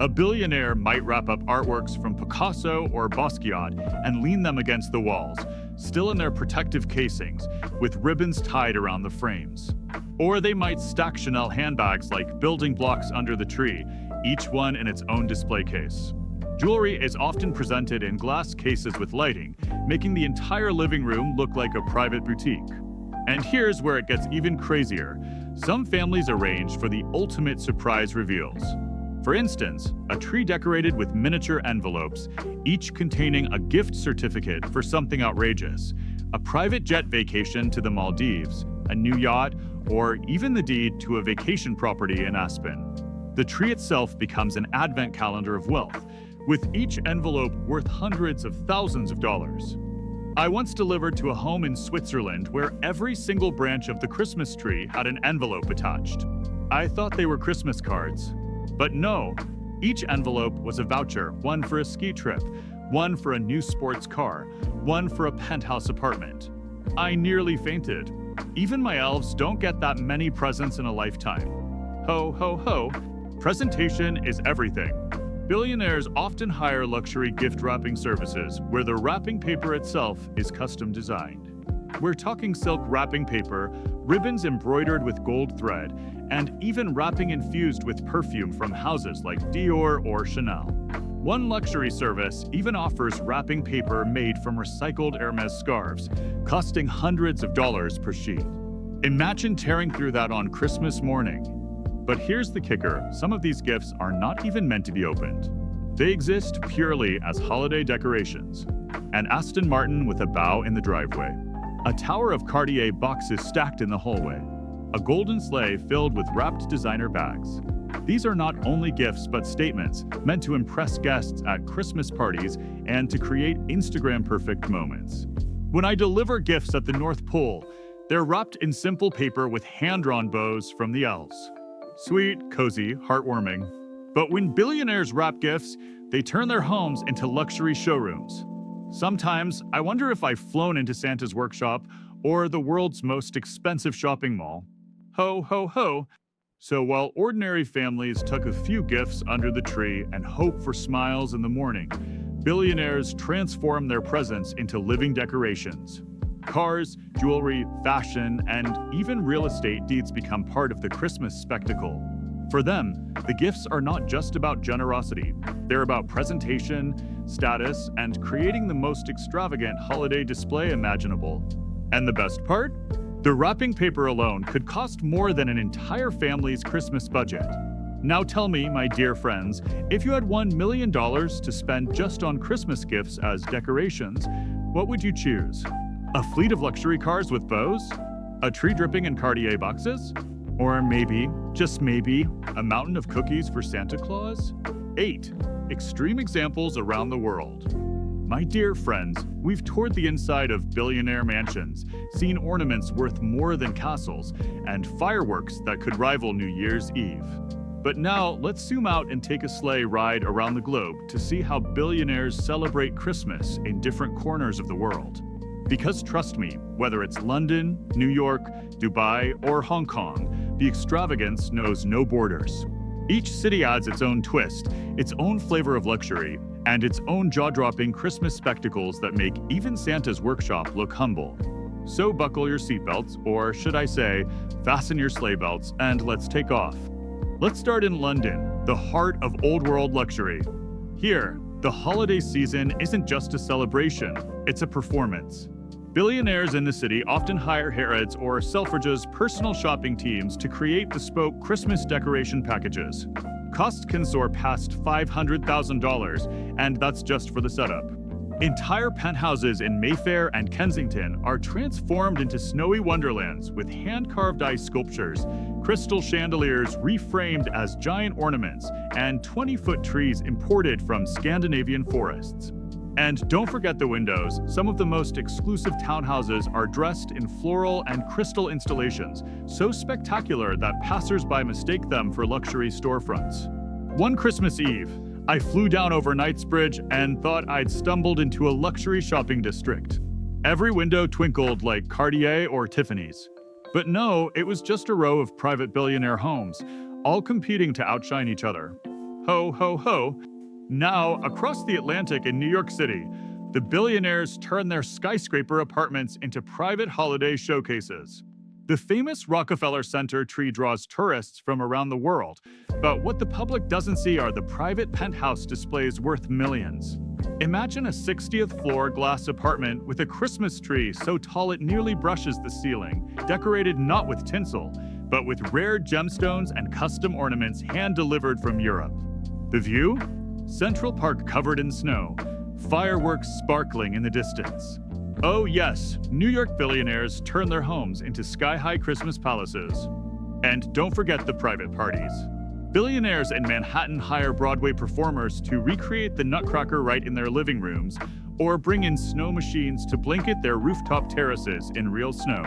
a billionaire might wrap up artworks from Picasso or Basquiat and lean them against the walls, still in their protective casings, with ribbons tied around the frames. Or they might stack Chanel handbags like building blocks under the tree, each one in its own display case. Jewelry is often presented in glass cases with lighting, making the entire living room look like a private boutique. And here's where it gets even crazier. Some families arrange for the ultimate surprise reveals. For instance, a tree decorated with miniature envelopes, each containing a gift certificate for something outrageous, a private jet vacation to the Maldives, a new yacht, or even the deed to a vacation property in Aspen. The tree itself becomes an advent calendar of wealth, with each envelope worth hundreds of thousands of dollars. I once delivered to a home in Switzerland where every single branch of the Christmas tree had an envelope attached. I thought they were Christmas cards. But no, each envelope was a voucher, one for a ski trip, one for a new sports car, one for a penthouse apartment. I nearly fainted. Even my elves don't get that many presents in a lifetime. Ho, ho, ho. Presentation is everything. Billionaires often hire luxury gift wrapping services where the wrapping paper itself is custom designed. We're talking silk wrapping paper, ribbons embroidered with gold thread, and even wrapping infused with perfume from houses like Dior or Chanel. One luxury service even offers wrapping paper made from recycled Hermes scarves, costing hundreds of dollars per sheet. Imagine tearing through that on Christmas morning. But here's the kicker, some of these gifts are not even meant to be opened. They exist purely as holiday decorations. An Aston Martin with a bow in the driveway. A tower of Cartier boxes stacked in the hallway. A golden sleigh filled with wrapped designer bags. These are not only gifts but statements meant to impress guests at Christmas parties and to create Instagram-perfect moments. When I deliver gifts at the North Pole, they're wrapped in simple paper with hand-drawn bows from the elves. Sweet, cozy, heartwarming. But when billionaires wrap gifts, they turn their homes into luxury showrooms. Sometimes, I wonder if I've flown into Santa's workshop or the world's most expensive shopping mall. Ho, ho, ho. So while ordinary families tuck a few gifts under the tree and hope for smiles in the morning, billionaires transform their presents into living decorations. Cars, jewelry, fashion, and even real estate deeds become part of the Christmas spectacle. For them, the gifts are not just about generosity. They're about presentation, status, and creating the most extravagant holiday display imaginable. And the best part? The wrapping paper alone could cost more than an entire family's Christmas budget. Now tell me, my dear friends, if you had $1 million to spend just on Christmas gifts as decorations, what would you choose? A fleet of luxury cars with bows? A tree dripping in Cartier boxes? Or maybe, just maybe, a mountain of cookies for Santa Claus? 8. Extreme examples around the world. My dear friends, we've toured the inside of billionaire mansions, seen ornaments worth more than castles, and fireworks that could rival New Year's Eve. But now, let's zoom out and take a sleigh ride around the globe to see how billionaires celebrate Christmas in different corners of the world. Because trust me, whether it's London, New York, Dubai, or Hong Kong, the extravagance knows no borders. Each city adds its own twist, its own flavor of luxury, and its own jaw-dropping Christmas spectacles that make even Santa's workshop look humble. So buckle your seatbelts, or should I say, fasten your sleigh belts, and let's take off. Let's start in London, the heart of old-world luxury. Here, the holiday season isn't just a celebration, it's a performance. Billionaires in the city often hire Harrods or Selfridges personal shopping teams to create bespoke Christmas decoration packages. Costs can soar past $500,000, and that's just for the setup. Entire penthouses in Mayfair and Kensington are transformed into snowy wonderlands with hand-carved ice sculptures, crystal chandeliers reframed as giant ornaments, and 20-foot trees imported from Scandinavian forests. And don't forget the windows. Some of the most exclusive townhouses are dressed in floral and crystal installations, so spectacular that passers-by mistake them for luxury storefronts. One Christmas Eve, I flew down over Knightsbridge and thought I'd stumbled into a luxury shopping district. Every window twinkled like Cartier or Tiffany's. But no, it was just a row of private billionaire homes, all competing to outshine each other. Ho, ho, ho. Now, across the Atlantic in New York City, the billionaires turn their skyscraper apartments into private holiday showcases. The famous Rockefeller Center tree draws tourists from around the world, but what the public doesn't see are the private penthouse displays worth millions. Imagine a 60th floor glass apartment with a Christmas tree so tall it nearly brushes the ceiling, decorated not with tinsel, but with rare gemstones and custom ornaments hand-delivered from Europe. The view? Central Park covered in snow, fireworks sparkling in the distance. Oh yes, New York billionaires turn their homes into sky-high Christmas palaces. And don't forget the private parties. Billionaires in Manhattan hire Broadway performers to recreate the Nutcracker right in their living rooms, or bring in snow machines to blanket their rooftop terraces in real snow.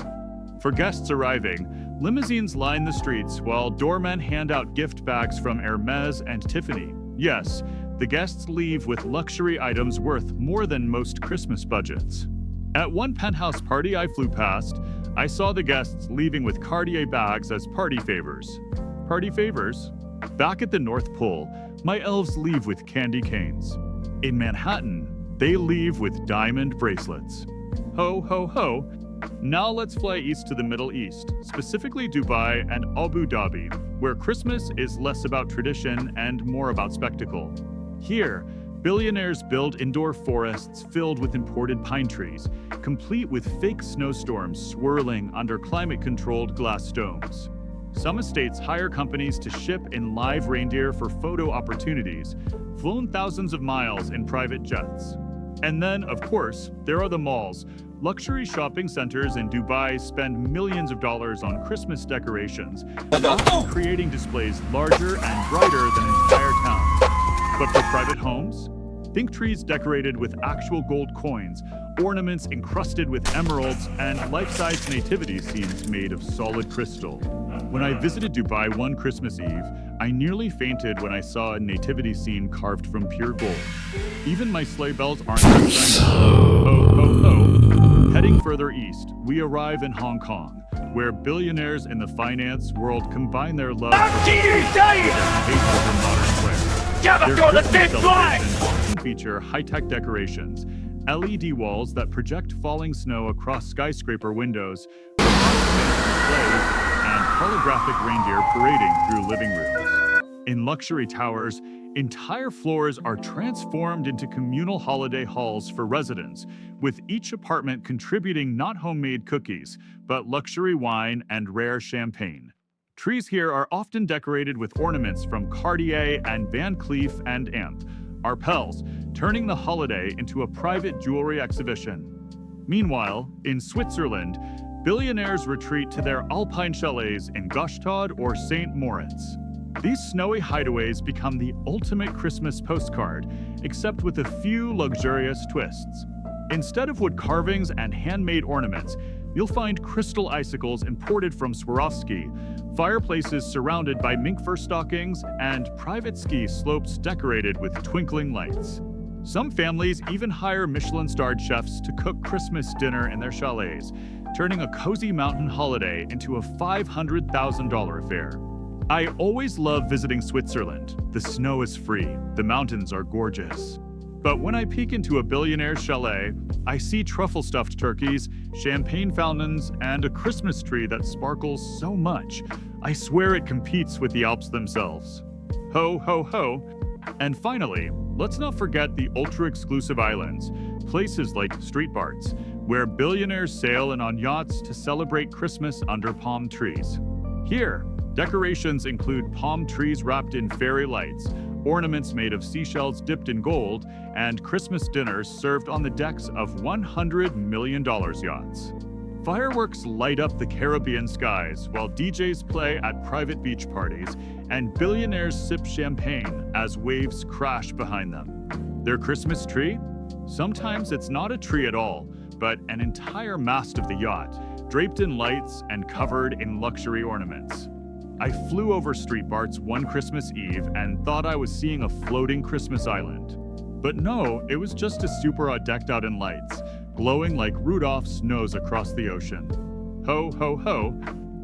For guests arriving, limousines line the streets while doormen hand out gift bags from Hermes and Tiffany. Yes, the guests leave with luxury items worth more than most Christmas budgets. At one penthouse party I flew past, I saw the guests leaving with Cartier bags as party favors. Party favors? Back at the North Pole, my elves leave with candy canes. In Manhattan, they leave with diamond bracelets. Ho, ho, ho. Now let's fly east to the Middle East, specifically Dubai and Abu Dhabi, where Christmas is less about tradition and more about spectacle. Here, billionaires build indoor forests filled with imported pine trees, complete with fake snowstorms swirling under climate-controlled glass domes. Some estates hire companies to ship in live reindeer for photo opportunities, flown thousands of miles in private jets. And then, of course, there are the malls. Luxury shopping centers in Dubai spend millions of dollars on Christmas decorations, often creating displays larger and brighter than entire towns. But for private homes, think trees decorated with actual gold coins, ornaments encrusted with emeralds, and life-size nativity scenes made of solid crystal. When I visited Dubai one Christmas Eve, I nearly fainted when I saw a nativity scene carved from pure gold. Even my sleigh bells aren't just ho, ho, ho. Heading further east, we arrive in Hong Kong, where billionaires in the finance world combine their love for hate for modern flair. Their Christmas celebrations often feature high-tech decorations, LED walls that project falling snow across skyscraper windows, displays, and holographic reindeer parading through living rooms. In luxury towers, entire floors are transformed into communal holiday halls for residents, with each apartment contributing not homemade cookies, but luxury wine and rare champagne. Trees here are often decorated with ornaments from Cartier and Van Cleef and Amp, Arpels, turning the holiday into a private jewelry exhibition. Meanwhile, in Switzerland, billionaires retreat to their alpine chalets in Gstaad or St. Moritz. These snowy hideaways become the ultimate Christmas postcard, except with a few luxurious twists. Instead of wood carvings and handmade ornaments, you'll find crystal icicles imported from Swarovski, fireplaces surrounded by mink fur stockings, and private ski slopes decorated with twinkling lights. Some families even hire Michelin-starred chefs to cook Christmas dinner in their chalets, turning a cozy mountain holiday into a $500,000 affair. I always love visiting Switzerland. The snow is free, the mountains are gorgeous. But when I peek into a billionaire's chalet, I see truffle-stuffed turkeys, champagne fountains, and a Christmas tree that sparkles so much, I swear it competes with the Alps themselves. Ho, ho, ho. And finally, let's not forget the ultra-exclusive islands, places like Street Barts, where billionaires sail in on yachts to celebrate Christmas under palm trees. Here, decorations include palm trees wrapped in fairy lights, ornaments made of seashells dipped in gold, and Christmas dinners served on the decks of $100 million yachts. Fireworks light up the Caribbean skies while DJs play at private beach parties, and billionaires sip champagne as waves crash behind them. Their Christmas tree? Sometimes it's not a tree at all, but an entire mast of the yacht, draped in lights and covered in luxury ornaments. I flew over Street Barts one Christmas Eve and thought I was seeing a floating Christmas island. But no, it was just a super yacht decked out in lights, glowing like Rudolph's nose across the ocean. Ho, ho, ho.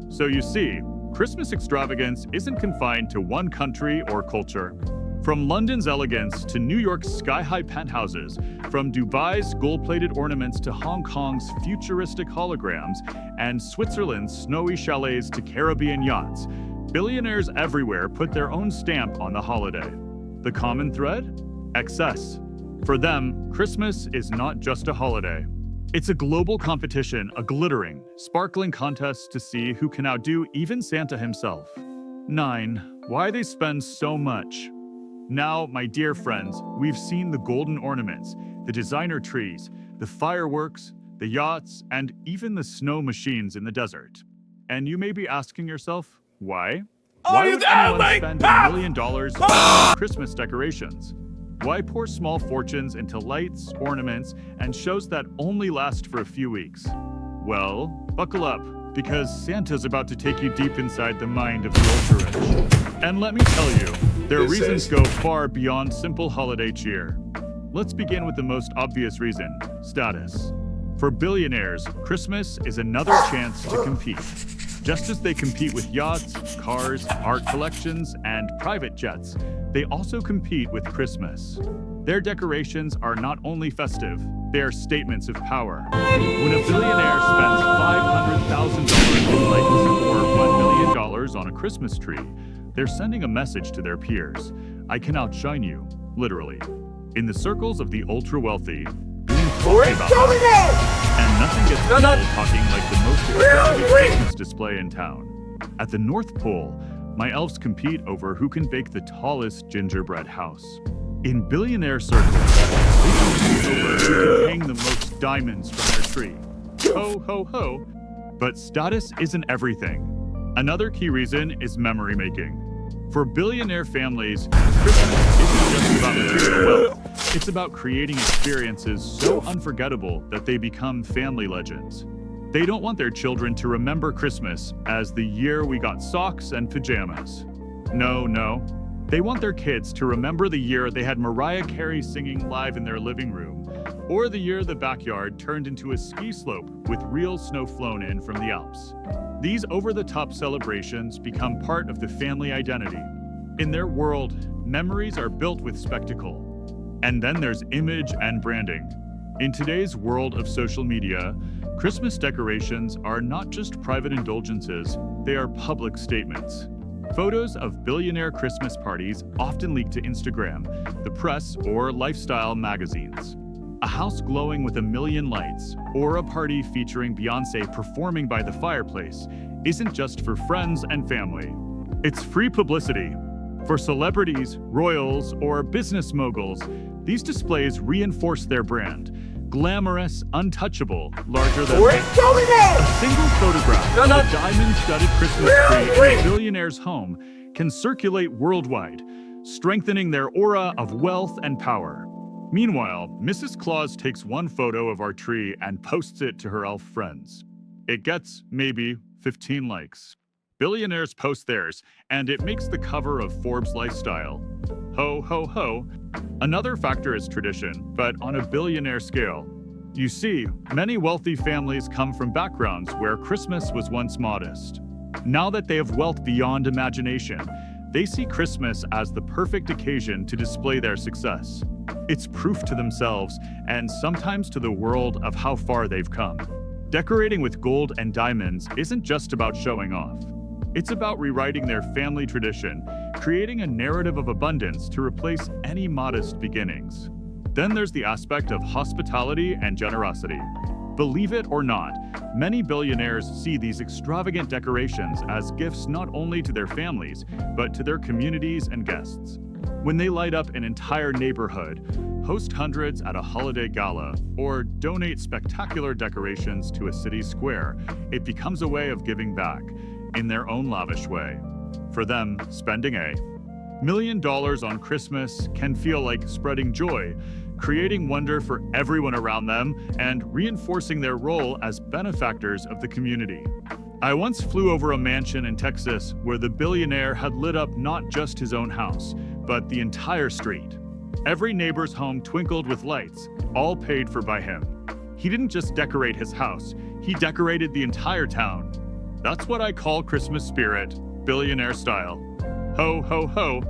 So you see, Christmas extravagance isn't confined to one country or culture. From London's elegance to New York's sky-high penthouses, from Dubai's gold-plated ornaments to Hong Kong's futuristic holograms, and Switzerland's snowy chalets to Caribbean yachts, billionaires everywhere put their own stamp on the holiday. The common thread? Excess. For them, Christmas is not just a holiday. It's a global competition, a glittering, sparkling contest to see who can outdo even Santa himself. 9. Why they spend so much. Now, my dear friends, we've seen the golden ornaments, the designer trees, the fireworks, the yachts, and even the snow machines in the desert. And you may be asking yourself, why? Why would anyone spend $1 million on Christmas decorations? Why pour small fortunes into lights, ornaments, and shows that only last for a few weeks? Well, buckle up, because Santa's about to take you deep inside the mind of the ultra-rich. And let me tell you, their reasons go far beyond simple holiday cheer. Let's begin with the most obvious reason: status. For billionaires, Christmas is another chance to compete. Just as they compete with yachts, cars, art collections, and private jets, they also compete with Christmas. Their decorations are not only festive, they are statements of power. When a billionaire spends $500,000 in lights or $1 million on a Christmas tree, they're sending a message to their peers: I can outshine you, literally. In the circles of the ultra-wealthy, and nothing gets people talking like the most expensive Christmas display in town. At the North Pole, my elves compete over who can bake the tallest gingerbread house. In billionaire circles, they compete over who can hang the most diamonds from their tree. Ho, ho, ho. But status isn't everything. Another key reason is memory making. For billionaire families, Christmas isn't just about material wealth. It's about creating experiences so unforgettable that they become family legends. They don't want their children to remember Christmas as the year we got socks and pajamas. No. They want their kids to remember the year they had Mariah Carey singing live in their living room, or the year the backyard turned into a ski slope with real snow flown in from the Alps. These over-the-top celebrations become part of the family identity. In their world, memories are built with spectacle. And then there's image and branding. In today's world of social media, Christmas decorations are not just private indulgences, they are public statements. Photos of billionaire Christmas parties often leak to Instagram, the press, or lifestyle magazines. A house glowing with 1 million lights, or a party featuring Beyoncé performing by the fireplace, isn't just for friends and family. It's free publicity. For celebrities, royals, or business moguls, these displays reinforce their brand. Glamorous, untouchable, larger than life. A single photograph of a diamond-studded Christmas tree in a billionaire's home can circulate worldwide, strengthening their aura of wealth and power. Meanwhile, Mrs. Claus takes one photo of our tree and posts it to her elf friends. It gets, maybe, 15 likes. Billionaires post theirs, and it makes the cover of Forbes Lifestyle. Ho, ho, ho. Another factor is tradition, but on a billionaire scale. You see, many wealthy families come from backgrounds where Christmas was once modest. Now that they have wealth beyond imagination, they see Christmas as the perfect occasion to display their success. It's proof to themselves, and sometimes to the world, of how far they've come. Decorating with gold and diamonds isn't just about showing off. It's about rewriting their family tradition, creating a narrative of abundance to replace any modest beginnings. Then there's the aspect of hospitality and generosity. Believe it or not, many billionaires see these extravagant decorations as gifts not only to their families, but to their communities and guests. When they light up an entire neighborhood, host hundreds at a holiday gala, or donate spectacular decorations to a city square, it becomes a way of giving back, in their own lavish way. For them, spending $1 million on Christmas can feel like spreading joy, creating wonder for everyone around them, and reinforcing their role as benefactors of the community. I once flew over a mansion in Texas where the billionaire had lit up not just his own house, but the entire street. Every neighbor's home twinkled with lights, all paid for by him. He didn't just decorate his house, he decorated the entire town. That's what I call Christmas spirit, billionaire style. Ho, ho, ho.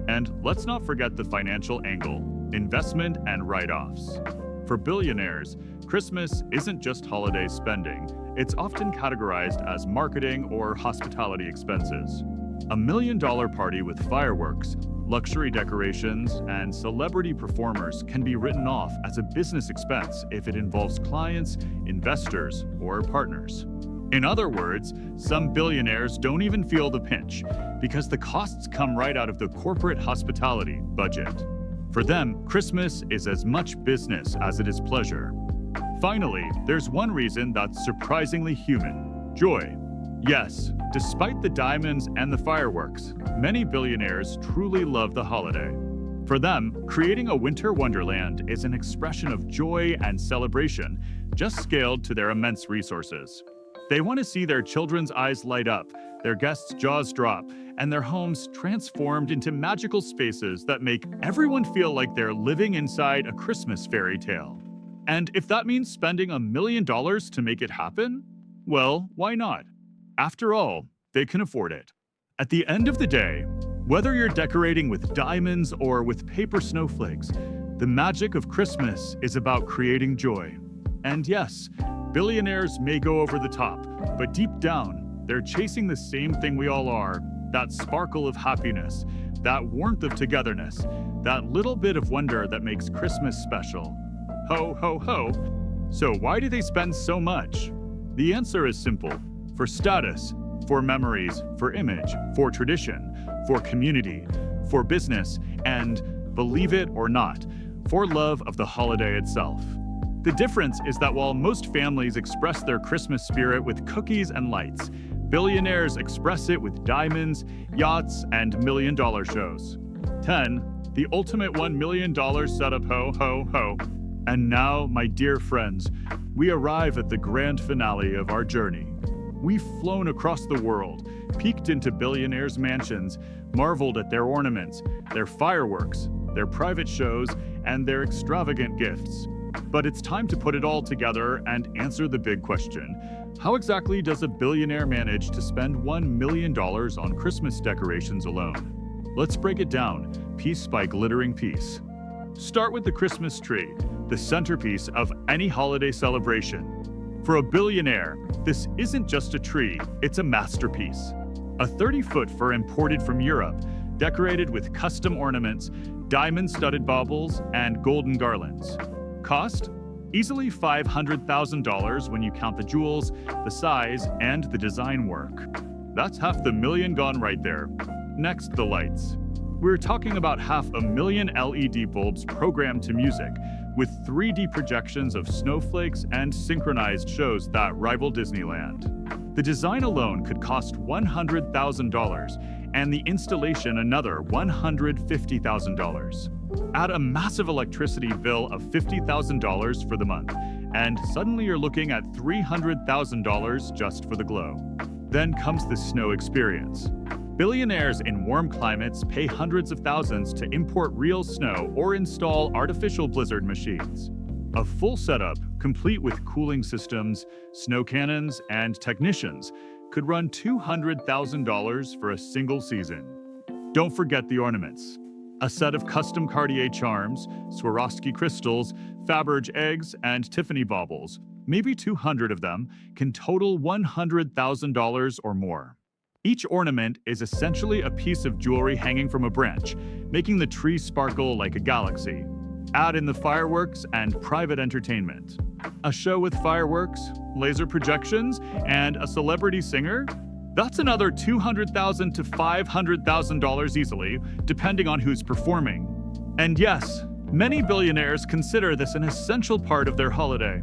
And let's not forget the financial angle, investment and write-offs. For billionaires, Christmas isn't just holiday spending. It's often categorized as marketing or hospitality expenses. $1 million party with fireworks, luxury decorations, and celebrity performers can be written off as a business expense if it involves clients, investors, or partners. In other words, some billionaires don't even feel the pinch because the costs come right out of the corporate hospitality budget. For them, Christmas is as much business as it is pleasure. Finally, there's one reason that's surprisingly human: joy. Yes, despite the diamonds and the fireworks, many billionaires truly love the holiday. For them, creating a winter wonderland is an expression of joy and celebration, just scaled to their immense resources. They want to see their children's eyes light up, their guests' jaws drop, and their homes transformed into magical spaces that make everyone feel like they're living inside a Christmas fairy tale. And if that means spending $1 million to make it happen, well, why not? After all, they can afford it. At the end of the day, whether you're decorating with diamonds or with paper snowflakes, the magic of Christmas is about creating joy. And yes, billionaires may go over the top, but deep down, they're chasing the same thing we all are, that sparkle of happiness, that warmth of togetherness, that little bit of wonder that makes Christmas special. Ho, ho, ho. So why do they spend so much? The answer is simple. For status, for memories, for image, for tradition, for community, for business, and, believe it or not, for love of the holiday itself. The difference is that while most families express their Christmas spirit with cookies and lights, billionaires express it with diamonds, yachts, and million-dollar shows. 10. The ultimate $1 million setup, ho, ho, ho. And now, my dear friends, we arrive at the grand finale of our journey. We've flown across the world, peeked into billionaires' mansions, marveled at their ornaments, their fireworks, their private shows, and their extravagant gifts. But it's time to put it all together and answer the big question. How exactly does a billionaire manage to spend $1 million on Christmas decorations alone? Let's break it down, piece by glittering piece. Start with the Christmas tree, the centerpiece of any holiday celebration. For a billionaire, this isn't just a tree, it's a masterpiece. A 30-foot fir imported from Europe, decorated with custom ornaments, diamond-studded baubles, and golden garlands. Cost? Easily $500,000 when you count the jewels, the size, and the design work. That's half the million gone right there. Next, the lights. We're talking about 500,000 LED bulbs programmed to music, with 3D projections of snowflakes and synchronized shows that rival Disneyland. The design alone could cost $100,000, and the installation another $150,000. Add a massive electricity bill of $50,000 for the month, and suddenly you're looking at $300,000 just for the glow. Then comes the snow experience. Billionaires in warm climates pay hundreds of thousands to import real snow or install artificial blizzard machines. A full setup, complete with cooling systems, snow cannons, and technicians, could run $200,000 for a single season. Don't forget the ornaments. A set of custom Cartier charms, Swarovski crystals, Faberge eggs, and Tiffany baubles, maybe 200 of them, can total $100,000 or more. Each ornament is essentially a piece of jewelry hanging from a branch, making the tree sparkle like a galaxy. Add in the fireworks and private entertainment. A show with fireworks, laser projections, and a celebrity singer? That's another $200,000 to $500,000 easily, depending on who's performing. And yes, many billionaires consider this an essential part of their holiday.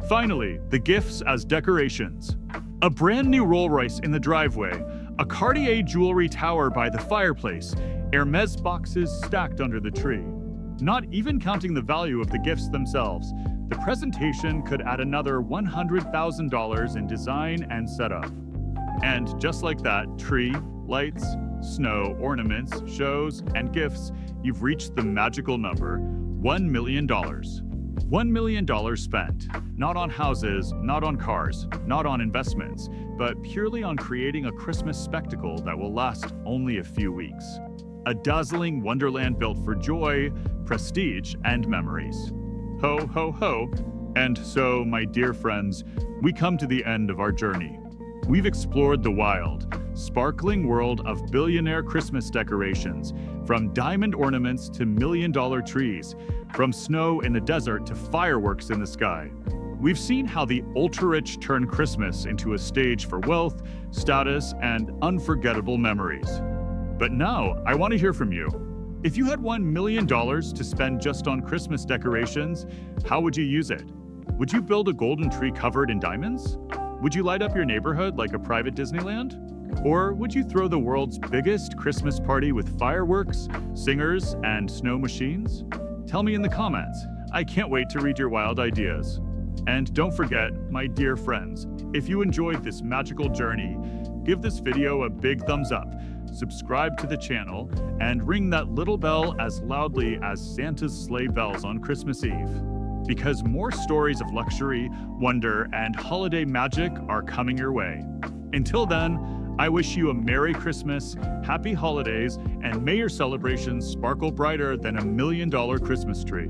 Finally, the gifts as decorations. A brand new Rolls-Royce in the driveway, a Cartier jewelry tower by the fireplace, Hermes boxes stacked under the tree. Not even counting the value of the gifts themselves, the presentation could add another $100,000 in design and setup. And just like that, tree, lights, snow, ornaments, shows, and gifts, you've reached the magical number, $1 million. $1 million spent, not on houses, not on cars, not on investments, but purely on creating a Christmas spectacle that will last only a few weeks. A dazzling wonderland built for joy, prestige, and memories. Ho, ho, ho. And so, my dear friends, we come to the end of our journey. We've explored the wild, sparkling world of billionaire Christmas decorations, from diamond ornaments to million-dollar trees, from snow in the desert to fireworks in the sky. We've seen how the ultra-rich turn Christmas into a stage for wealth, status, and unforgettable memories. But now, I want to hear from you. If you had $1 million to spend just on Christmas decorations, how would you use it? Would you build a golden tree covered in diamonds? Would you light up your neighborhood like a private Disneyland? Or would you throw the world's biggest Christmas party with fireworks, singers, and snow machines? Tell me in the comments. I can't wait to read your wild ideas. And don't forget, my dear friends, if you enjoyed this magical journey, give this video a big thumbs up, subscribe to the channel, and ring that little bell as loudly as Santa's sleigh bells on Christmas Eve. Because more stories of luxury, wonder, and holiday magic are coming your way. Until then, I wish you a Merry Christmas, Happy Holidays, and may your celebrations sparkle brighter than $1 million Christmas tree.